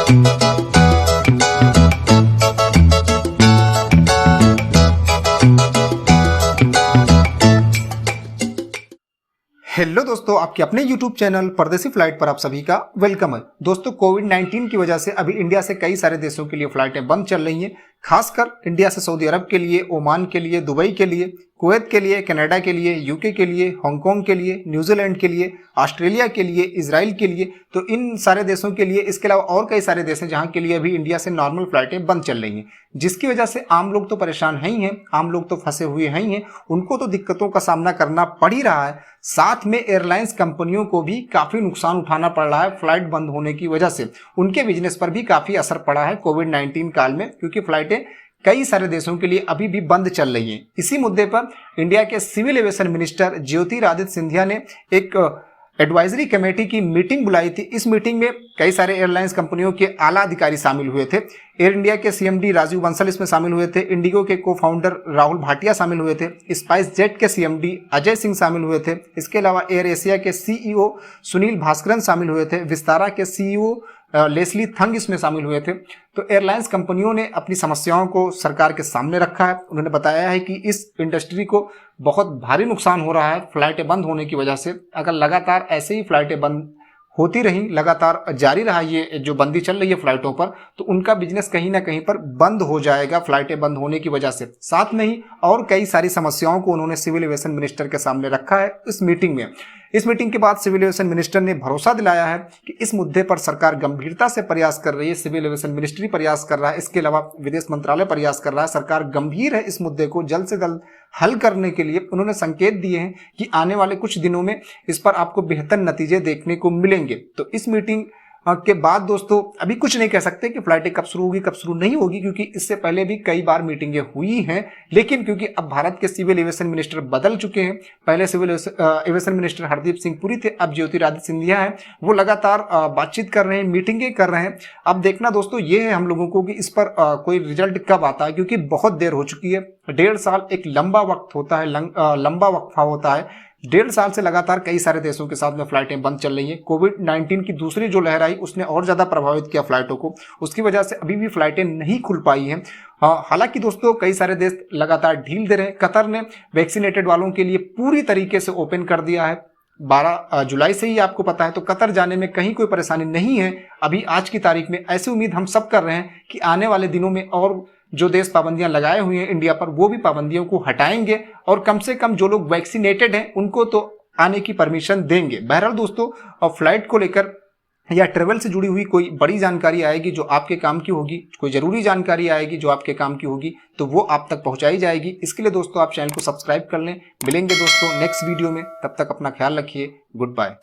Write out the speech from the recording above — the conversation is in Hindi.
हेलो दोस्तों, आपके अपने YouTube चैनल परदेसी फ्लाइट पर आप सभी का वेलकम है। दोस्तों, कोविड-19 की वजह से अभी इंडिया से कई सारे देशों के लिए फ्लाइटें बंद चल रही हैं। खासकर इंडिया से सऊदी अरब के लिए, ओमान के लिए, दुबई के लिए, कुवैत के लिए, कनाडा के लिए, यूके के लिए, हांगकांग के लिए, न्यूजीलैंड के लिए, ऑस्ट्रेलिया के लिए, इजराइल के लिए, तो इन सारे देशों के लिए, इसके अलावा और कई सारे देश हैं जहां के लिए अभी इंडिया से नॉर्मल फ्लाइटें बंद चल रही हैं, जिसकी वजह से आम लोग तो परेशान हैं ही हैं, आम लोग तो फंसे हुए हैं ही हैं, उनको तो दिक्कतों का सामना करना पड़ ही रहा है। साथ में एयरलाइंस कंपनियों को भी काफी नुकसान उठाना पड़ रहा है फ्लाइट बंद होने की वजह से। उनके बिजनेस पर भी काफी असर पड़ा है कोविड-19 काल में, क्योंकि फ्लाइटें कई सारे देशों के लिए अभी भी बंद चल रही हैं। इसी मुद्दे पर इंडिया के civil aviation minister Jyotiraditya Scindia ने एक एडवाइजरी कमेटी की मीटिंग बुलाई थी। इस मीटिंग में कई सारे एयरलाइंस कंपनियों के आला अधिकारी शामिल हुए थे। एयर इंडिया के सीएमडी राजीव बंसल इसमें शामिल हुए थे, इंडिगो के को फाउंडर राहुल भाटिया शामिल हुए थे, स्पाइस जेट के सीएमडी अजय सिंह शामिल हुए थे, इसके अलावा एयर एशिया के सीईओ सुनील भास्करन शामिल हुए थे, विस्तारा के सीईओ लेस्ली थंग इसमें शामिल हुए थे। तो एयरलाइंस कंपनियों ने अपनी समस्याओं को सरकार के सामने रखा है। उन्होंने बताया है कि इस इंडस्ट्री को बहुत भारी नुकसान हो रहा है फ्लाइटें बंद होने की वजह से। अगर लगातार ऐसे ही फ्लाइटें बंद होती रही, लगातार जारी रहा ये जो बंदी चल रही है फ्लाइटों पर, तो उनका बिजनेस कहीं ना कहीं पर बंद हो जाएगा फ्लाइटें बंद होने की वजह से। साथ में ही और कई सारी समस्याओं को उन्होंने सिविल एविएशन मिनिस्टर के सामने रखा है इस मीटिंग में। इस मीटिंग के बाद सिविल एविएशन मिनिस्टर ने भरोसा दिलाया है कि इस मुद्दे पर सरकार गंभीरता से प्रयास कर रही है, सिविल एविएशन मिनिस्ट्री प्रयास कर रहा है, इसके अलावा विदेश मंत्रालय प्रयास कर रहा है। सरकार गंभीर है इस मुद्दे को जल्द से जल्द हल करने के लिए। उन्होंने संकेत दिए हैं कि आने वाले कुछ दिनों में इस पर आपको बेहतर नतीजे देखने को मिलेंगे। तो इस मीटिंग के बाद दोस्तों अभी कुछ नहीं कह सकते कि फ्लाइटें कब शुरू होगी कब शुरू नहीं होगी, क्योंकि इससे पहले भी कई बार मीटिंगें हुई हैं। लेकिन क्योंकि अब भारत के सिविल एविएशन मिनिस्टर बदल चुके हैं, पहले civil aviation minister Hardeep Singh Puri थे, अब ज्योतिरादित्य सिंधिया हैं, वो लगातार बातचीत कर रहे हैं, मीटिंगें कर रहे हैं। अब देखना दोस्तों ये है हम लोगों को कि इस पर कोई रिजल्ट कब आता है, क्योंकि बहुत देर हो चुकी है। 1.5 साल एक लंबा वक्त होता है, लंबा वक्फा होता है। 1.5 साल से लगातार कई सारे देशों के साथ में फ्लाइटें बंद चल रही हैं। कोविड-19 की दूसरी जो लहर आई उसने और ज्यादा प्रभावित किया फ्लाइटों को, उसकी वजह से अभी भी फ्लाइटें नहीं खुल पाई हैं। हालांकि दोस्तों कई सारे देश लगातार ढील दे रहे हैं। कतर ने वैक्सीनेटेड वालों के लिए पूरी तरीके से ओपन कर दिया है 12 जुलाई से ही, आपको पता है। तो कतर जाने में कहीं कोई परेशानी नहीं है अभी आज की तारीख में। ऐसी उम्मीद हम सब कर रहे हैं कि आने वाले दिनों में और जो देश पाबंदियां लगाए हुए हैं इंडिया पर, वो भी पाबंदियों को हटाएंगे और कम से कम जो लोग वैक्सीनेटेड हैं उनको तो आने की परमिशन देंगे। बहरहाल दोस्तों, और फ्लाइट को लेकर या ट्रेवल से जुड़ी हुई कोई बड़ी जानकारी आएगी जो आपके काम की होगी, कोई जरूरी जानकारी आएगी जो आपके काम की होगी, तो वो आप तक पहुंचाई जाएगी। इसके लिए दोस्तों आप चैनल को सब्सक्राइब कर लें। मिलेंगे दोस्तों नेक्स्ट वीडियो में, तब तक अपना ख्याल रखिए। Good bye.